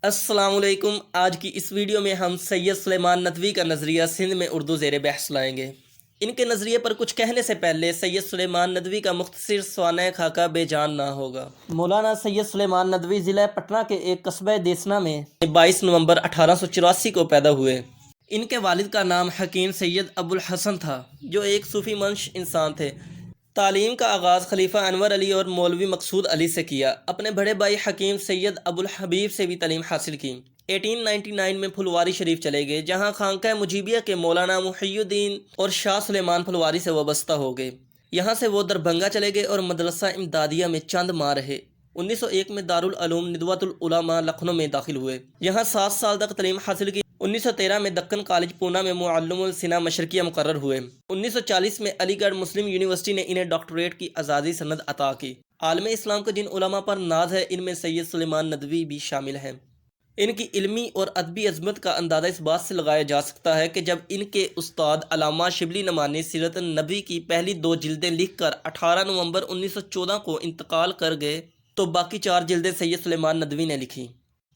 السلام علیکم۔ آج کی اس ویڈیو میں ہم سید سلیمان ندوی کا نظریہ سندھ میں اردو زیر بحث لائیں گے۔ ان کے نظریے پر کچھ کہنے سے پہلے سید سلیمان ندوی کا مختصر سوانح خاکہ بے جان نہ ہوگا۔ مولانا سید سلیمان ندوی ضلع پٹنہ کے ایک قصبہ دیسنا میں 22 نومبر 1884 کو پیدا ہوئے۔ ان کے والد کا نام حکیم سید ابو الحسن تھا، جو ایک صوفی منش انسان تھے۔ تعلیم کا آغاز خلیفہ انور علی اور مولوی مقصود علی سے کیا۔ اپنے بڑے بھائی حکیم سید ابو الحبیب سے بھی تعلیم حاصل کی۔ 1899 میں پھلواری شریف چلے گئے، جہاں خانقہ مجیبیہ کے مولانا محی الدین اور شاہ سلیمان پھلواری سے وابستہ ہو گئے۔ یہاں سے وہ دربھنگہ چلے گئے اور مدرسہ امدادیہ میں چند ماہ رہے۔ 1901 میں دارالعلوم ندوۃ العلماء لکھنؤ میں داخل ہوئے۔ یہاں 7 سال تک تعلیم حاصل کی۔ 1913 میں دکن کالج پونا میں معلم السنہ مشرقیہ مقرر ہوئے۔ 1940 میں علی گڑھ مسلم یونیورسٹی نے انہیں ڈاکٹریٹ کی اعزازی سند عطا کی۔ عالم اسلام کو جن علماء پر ناز ہے، ان میں سید سلیمان ندوی بھی شامل ہیں۔ ان کی علمی اور ادبی عظمت کا اندازہ اس بات سے لگایا جا سکتا ہے کہ جب ان کے استاد علامہ شبلی نعمانی سیرت النبی کی پہلی 2 جلدیں لکھ کر 18 نومبر 1914 کو انتقال کر گئے، تو باقی 4 جلدیں سید سلیمان ندوی نے لکھی۔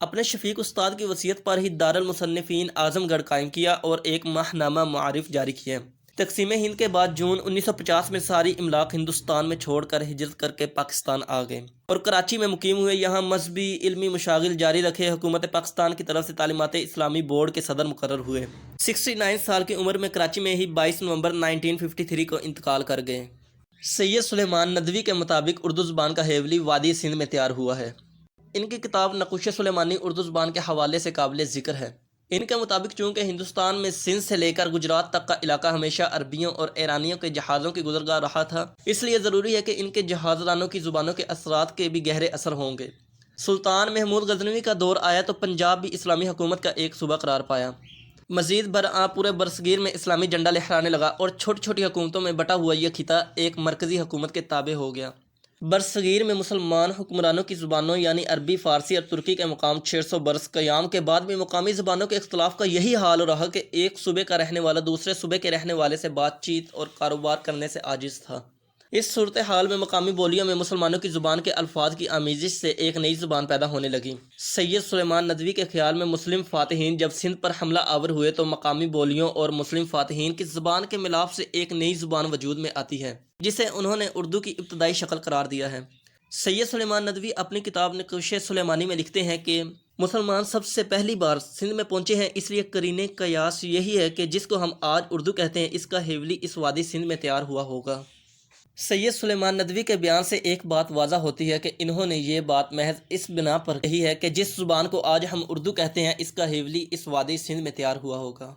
اپنے شفیق استاد کی وصیت پر ہی دارالمصنفین اعظم گڑھ قائم کیا اور ایک ماہنامہ معارف جاری کیا۔ تقسیم ہند کے بعد جون 1950 میں ساری املاک ہندوستان میں چھوڑ کر ہجرت کر کے پاکستان آ گئے اور کراچی میں مقیم ہوئے۔ یہاں مذہبی علمی مشاغل جاری رکھے۔ حکومت پاکستان کی طرف سے تعلیمات اسلامی بورڈ کے صدر مقرر ہوئے۔ 69 سال کی عمر میں کراچی میں ہی 22 نومبر 1953 کو انتقال کر گئے۔ سید سلیمان ندوی کے مطابق اردو زبان کا ہیولی وادی سندھ میں تیار ہوا ہے۔ ان کی کتاب نقوش سلیمانی اردو زبان کے حوالے سے قابل ذکر ہے۔ ان کے مطابق چونکہ ہندوستان میں سندھ سے لے کر گجرات تک کا علاقہ ہمیشہ عربیوں اور ایرانیوں کے جہازوں کی گزرگاہ رہا تھا، اس لیے ضروری ہے کہ ان کے جہاز رانوں کی زبانوں کے اثرات کے بھی گہرے اثر ہوں گے۔ سلطان محمود غزنوی کا دور آیا تو پنجاب بھی اسلامی حکومت کا ایک صوبہ قرار پایا۔ مزید برآں پورے برصغیر میں اسلامی جھنڈا لہرانے لگا اور چھوٹی چھوٹی حکومتوں میں بٹا ہوا یہ خطہ ایک مرکزی حکومت کے تابع ہو گیا۔ برصغیر میں مسلمان حکمرانوں کی زبانوں یعنی عربی، فارسی اور ترکی کا مقام 600 برس قیام کے بعد بھی مقامی زبانوں کے اختلاف کا یہی حال رہا کہ ایک صوبے کا رہنے والا دوسرے صوبے کے رہنے والے سے بات چیت اور کاروبار کرنے سے عاجز تھا۔ اس صورتحال میں مقامی بولیوں میں مسلمانوں کی زبان کے الفاظ کی آمیزش سے ایک نئی زبان پیدا ہونے لگی۔ سید سلیمان ندوی کے خیال میں مسلم فاتحین جب سندھ پر حملہ آور ہوئے تو مقامی بولیوں اور مسلم فاتحین کی زبان کے ملاپ سے ایک نئی زبان وجود میں آتی ہے، جسے انہوں نے اردو کی ابتدائی شکل قرار دیا ہے۔ سید سلیمان ندوی اپنی کتاب نقوش سلیمانی میں لکھتے ہیں کہ مسلمان سب سے پہلی بار سندھ میں پہنچے ہیں، اس لیے قرینِ قیاس یہی ہے کہ جس کو ہم آج اردو کہتے ہیں، اس کا ہیولی اس وادی سندھ میں تیار ہوا ہوگا۔ سید سلیمان ندوی کے بیان سے ایک بات واضح ہوتی ہے کہ انہوں نے یہ بات محض اس بنا پر کہی ہے کہ جس زبان کو آج ہم اردو کہتے ہیں، اس کا ہیولی اس وادی سندھ میں تیار ہوا ہوگا۔